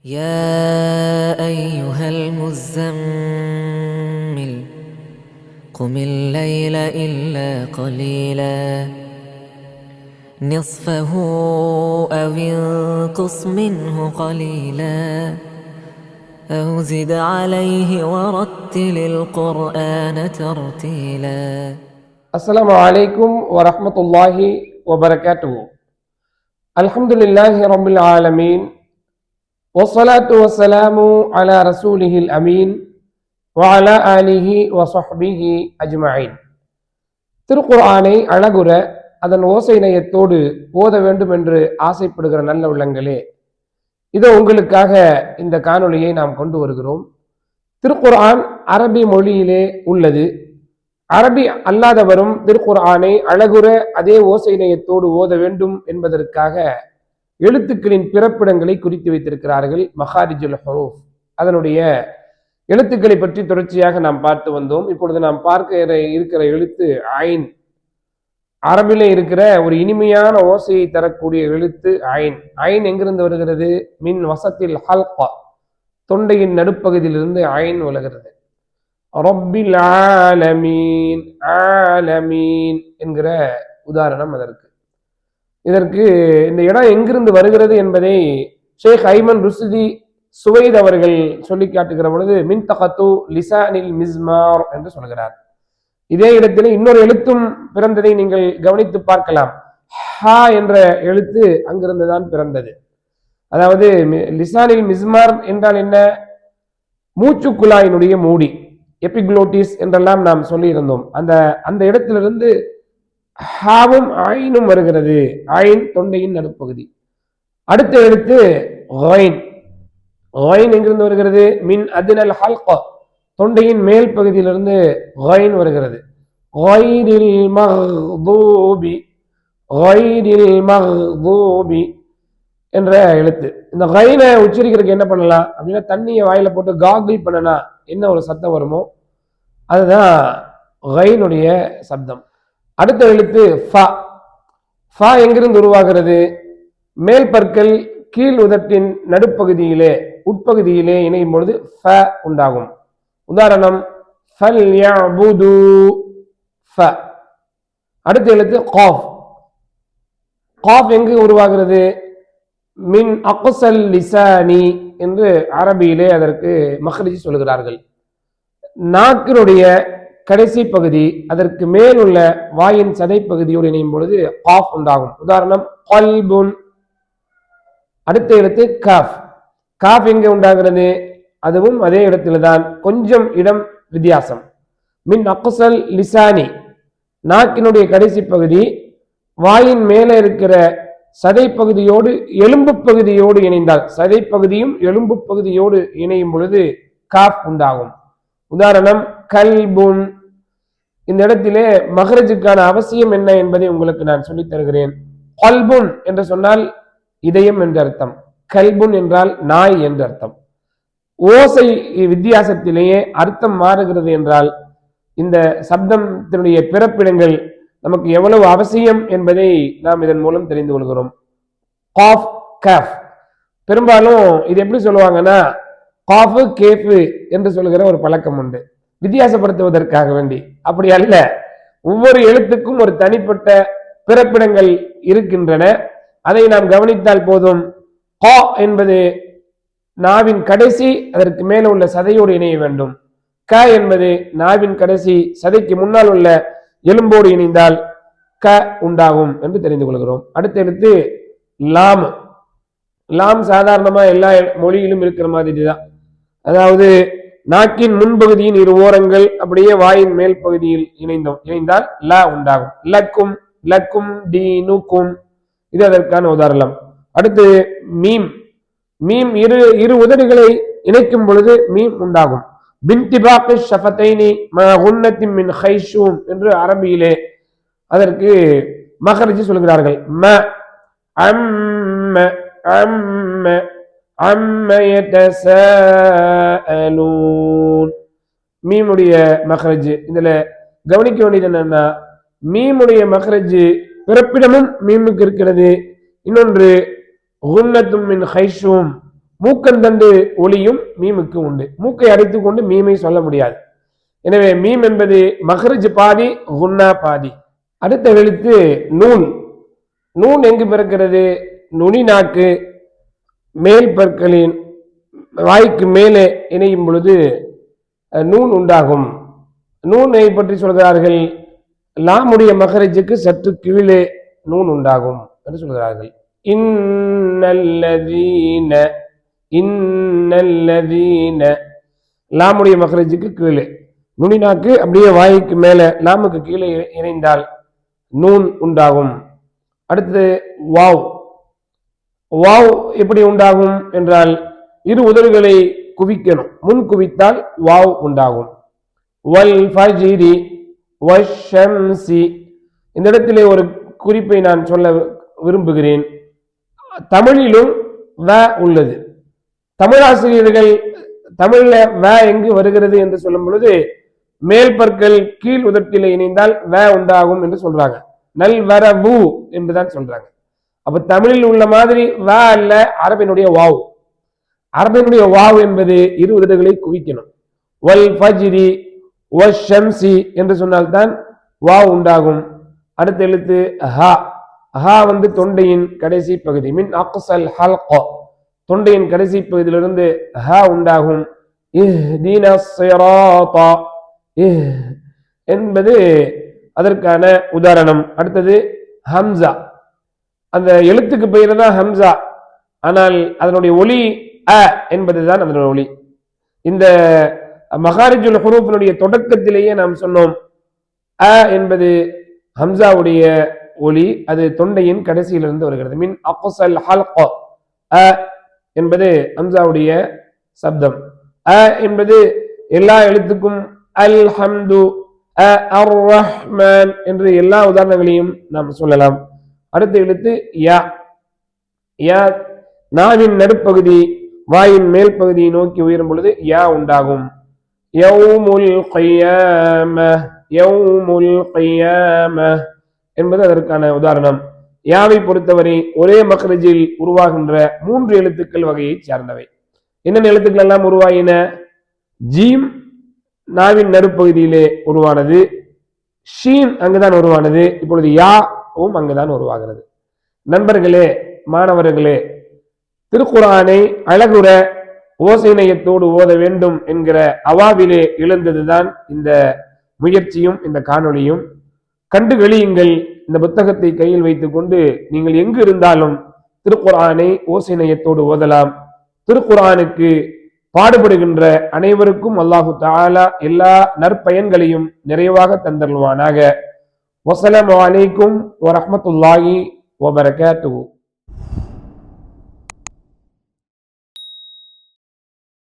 يا أيها المزمل قم الليل إلا قليلا نصفه أو انقص منه قليلا أو زد عليه ورتل القرآن ترتيلا. السلام عليكم ورحمة الله وبركاته. الحمد لله رب العالمين والصلاة والسلام على رسوله الأمين وعلى آله وصحبه أجمعين. திருக்குர்ஆனை அழகுற அதன் ஓசை நயத்தோடு ஓத வேண்டும் என்று ஆசைப்படுகிற நல்ல உள்ளங்களே, இதோ உங்களுக்காக இந்த காணொளியை நாம் கொண்டு வருகிறோம். திருக்குர்ஆன் அரபி மொழியிலே உள்ளது. அரபி அல்லாதவரும் திருக்குர்ஆனை அழகுற அதே ஓசை நயத்தோடு ஓத வேண்டும் என்பதற்காக எழுத்துக்களின் பிறப்பிடங்களை குறித்து வைத்திருக்கிறார்கள். மஹாரிஜுல் ஹுரூஃப், அதனுடைய எழுத்துக்களை பற்றி தொடர்ச்சியாக நாம் பார்த்து வந்தோம். இப்பொழுது நாம் பார்க்க இருக்கிற எழுத்து ஐன். அரபிலே இருக்கிற ஒரு இனிமையான ஓசையை தரக்கூடிய எழுத்து ஐன். ஐன் எங்கிருந்து வருகிறது? மின் வசத்தில் ஹல்கா, தொண்டையின் நடுப்பகுதியிலிருந்து ஐன் விலகிறது. ரப்பில் ஆலமீன், ஆலமீன் என்கிற உதாரணம் அதற்கு. இதற்கு இந்த இடம் எங்கிருந்து வருகிறது என்பதை ஷேக் ஐமன் ருஷ்தி சுவைத் அவர்கள் சொல்லி காட்டுகிற பொழுது மின்தகத்து லிசானில் மிஸ்மார் என்று சொல்கிறார். இதே இடத்தில் இன்னொரு எழுத்தும் பிறந்ததை நீங்கள் கவனித்து பார்க்கலாம். ஹா என்ற எழுத்து அங்கிருந்துதான் பிறந்தது. அதாவது லிசானில் மிஸ்மார் என்றால் என்ன? மூச்சு குழாயினுடைய மூடி, எபிக்ளோட்டிஸ் என்றெல்லாம் நாம் சொல்லி இருந்தோம். அந்த இடத்திலிருந்து ஹாவும் ஐனும் வருகிறது. ஐன் தொண்டையின் நடுப்பகுதி. அடுத்த எழுத்து கைன். கைன் எங்கிருந்து வருகிறது? மின் அத்னல் ஹல்கா, தொண்டையின் மேல் பகுதியிலிருந்து கைன் வருகிறது. கைரில் மக்தூபி, கைரில் மக்தூபி என்ற எழுத்து. இந்த கைனை உச்சரிக்கிறதுக்கு என்ன பண்ணலாம் அப்படின்னா, தண்ணியை வாயில போட்டு காகிள் பண்ணனா என்ன ஒரு சத்தம் வருமோ அதுதான் கைனுடைய சப்தம். அடுத்த எழுத்து ஃபா. ஃபா எங்கிருந்து உருவாகிறது? மேல் பற்கள் கீழ் உதட்டின் நடுப்பகுதியிலே உட்பகுதியிலே இணையும் பொழுது ஃப உண்டாகும். உதாரணம் ஃபல்யஅபுது, ஃப. அடுத்த எழுத்து காஃப். காஃப் எங்கு உருவாகிறது? மின் அக்ஸல் லிசானி என்று அரபியிலே அதற்கு மஹ்ரிஜ் சொல்கிறார்கள். நாக்கினுடைய கடைசி பகுதி அதற்கு மேல் உள்ள வாயின் சதை பகுதியோடு இணையும் பொழுது காஃப் உண்டாகும். உதாரணம் கல்புன். அடுத்த எழுத்து காஃப். காஃப் எங்கே உண்டாகிறது? அதுவும் அதே இடத்தில்தான், கொஞ்சம் இடம் வித்தியாசம். மின் அக்ஸல் லிசானி, நாக்கினுடைய கடைசி பகுதி வாயின் மேலே இருக்கிற சதை பகுதியோடு எலும்பு பகுதியோடு இணைந்தால், சதை பகுதியும் எலும்பு பகுதியோடு இணையும் பொழுது காஃப் உண்டாகும். உதாரணம் கல்புன். இந்த இடத்திலே மஹ்ரஜுக்கான அவசியம் என்ன என்பதை உங்களுக்கு நான் சொல்லித் தருகிறேன். கல்புன் என்று சொன்னால் இதயம் என்று அர்த்தம். கல்புன் என்றால் நாய் என்று அர்த்தம். ஓசை வித்தியாசத்திலேயே அர்த்தம் மாறுகிறது என்றால் இந்த சப்தத்தினுடைய பிறப்பிடங்கள் நமக்கு எவ்வளவு அவசியம் என்பதை நாம் இதன் மூலம் தெரிந்து கொள்கிறோம். Cough, cough. பெரும்பாலும் இது எப்படி சொல்லுவாங்கன்னா, காஃபு கேஃபு என்று சொல்லுகிற ஒரு பழக்கம் உண்டு, வித்தியாசப்படுத்துவதற்காக வேண்டி. அப்படி அல்ல, ஒவ்வொரு எழுத்துக்கும் ஒரு தனிப்பட்ட பிறப்பிடங்கள் இருக்கின்றன. அதை நாம் கவனித்தால் போதும். கா என்பது நாவின் கடைசி அதற்கு மேல உள்ள சதையோடு இணைய வேண்டும். க என்பது நாவின் கடைசி சதைக்கு முன்னால் உள்ள எலும்போடு இணைந்தால் க உண்டாகும் என்று தெரிந்து கொள்கிறோம். அடுத்த எழுத்து லாம். லாம் சாதாரணமா எல்லா மொழியிலும் இருக்கிற மாதிரி தான். அதாவது நாக்கின் முன்பகுதியின் இரு ஓரங்கள் அப்படியே வாயின் மேல் பகுதியில் இணைந்தால் ல உண்டாகும். லக்கும், லக்கும் தீனுக்கும், இது அதற்கான உதாரணம். அடுத்து மீம். மீம் இரு உதடுகளை இணைக்கும் பொழுது மீம் உண்டாகும். பின்திபாக் ஷஃபதைனி மா குன்னத்தின் மின் ஹைஷூம் என்று அரபியிலே அதற்கு மஹ்ரஜ் சொல்கிறார்கள். ம அம்ம அம்ம அம்ம யதஸாஅலூன். மீமுடைய மஹ்ரஜ். இதுல கவனிக்க வேண்டியது என்னன்னா, மீமுடைய மஹ்ரஜ் பிறப்பிடமும் மீமுக்கு இருக்கிறது. இன்னொன்று குன்னத்தும் மின் ஹைஷூம், மூக்கந்தண்டு ஒளியும் மீமுக்கு உண்டு. மூக்கை அடைத்துக் கொண்டு மீமை சொல்ல முடியாது. எனவே மீம் என்பது மஹ்ரஜ் பாதி, குன்னா பாதி. அடுத்த எழுத்து நூன். நூன் எங்கு பிறக்கிறது? நுனி நாக்கு மேல் பற்களின் வாய்க்கு மேலே இணையும் பொழுது நூன் உண்டாகும். நூனை பற்றி சொல்கிறார்கள், லாமுடைய மஹ்ரஜுக்கு சற்று கீழே நூன் உண்டாகும் என்று சொல்கிறார்கள். இன்னல்லதீன, இன்னல்லதீன, லாமுடைய மஹ்ரஜுக்கு கீழே, நுனிநாக்கு அப்படியே வாய்க்கு மேலே லாமுக்கு கீழே இணைந்தால் நூன் உண்டாகும். அடுத்தது வாவ். வாவ் எப்படி உண்டாகும் என்றால் இரு உதடுகளை குவிக்கணும், முன் குவித்தால் வாவ் உண்டாகும். வல் ஃபஜ்ரி வஷ்ஷம்சி. இந்த இடத்திலே ஒரு குறிப்பை நான் சொல்ல விரும்புகிறேன். தமிழிலும் வ உள்ளது. தமிழாசிரியர்கள் தமிழ்ல வ எங்கு வருகிறது என்று சொல்லும் பொழுது மேல் பற்கள் கீழ் உதட்டில இணைந்தால் வ உண்டாகும் என்று சொல்றாங்க. நல் வரவு என்றுதான் சொல்றாங்க. அப்ப தமிழில் உள்ள மாதிரி வ அல்ல, அரபினுடைய வாவ். அரபினுடைய வாவ் என்பது இரு உதடுகளை குவிக்கணும். வல் ஃபஜ்ரி வஷ்ஷம்சி என்று சொன்னால்தான் வாவ் உண்டாகும். அடுத்த எழுத்து ஹா. ஹா தொண்டையின் கடைசி பகுதி. மின் அக்ஸல் ஹல்க, தொண்டையின் கடைசி பகுதியிலிருந்து ஹா உண்டாகும். இஹ்தினஸ் ஸிராதா, என்பது அதற்கான உதாரணம். அடுத்தது ஹம்சா. அந்த எழுத்துக்கு பெயர் தான் ஹம்சா, ஆனால் அதனுடைய ஒலி அ என்பதுதான் அதனுடைய ஒலி. இந்த மகாரிஜுல் ஹுரூஃபினுடைய தொடக்கத்திலேயே நாம் சொன்னோம், அ என்பது ஹம்சாவுடைய ஒலி, அது தொண்டையின் கடைசியிலிருந்து வருகிறது. மின் அக்ஸல் ஹல்க, அ என்பது ஹம்சாவுடைய சப்தம். அ என்பது எல்லா எழுத்துக்கும் அல்ஹம்து, அர் ரஹ்மான் என்று எல்லா உதாரணங்களையும் நாம் சொல்லலாம். அடுத்த எழுத்து யா. யா நாவின் நடுப்பகுதி வாயின் மேல் பகுதியை நோக்கி உயரும் பொழுது யா உண்டாகும். யௌமுல் கியாமஹ், யௌமுல் கியாமஹ் என்பது அதற்கான உதாரணம். யாவை பொறுத்தவரை ஒரே மக்ரஜில் உருவாகின்ற 3 எழுத்துக்கள் வகையை சார்ந்தவை. என்னென்ன எழுத்துக்கள் எல்லாம் உருவாயின? ஜீம் நாவின் நடுப்பகுதியிலே உருவானது, ஷீன் அங்குதான் உருவானது, இப்பொழுது யாவும் அங்குதான் உருவாகிறது. நண்பர்களே, மாணவர்களே, திருக்குர்ஆனை அழகுற ஓசைநயத்தோடு ஓத வேண்டும் என்கிற அவாவிலே எழுந்ததுதான் இந்த முயற்சியும் இந்த காணொளியும். கண்டு வெளியுங்கள். இந்த புத்தகத்தை கையில் வைத்துக் கொண்டு நீங்கள் எங்கு இருந்தாலும் திருக்குர்ஆனை ஓசைநயத்தோடு ஓதலாம். திருக்குர்ஆனுக்கு பாடுபடுகின்ற அனைவருக்கும் அல்லாஹு தஆலா எல்லா நற்பயன்களையும் நிறைவாக தந்தருள்வானாக. வஸ்ஸலாமு அலைக்கும் வரஹ்மத்துல்லாஹி வபரகாத்துஹு.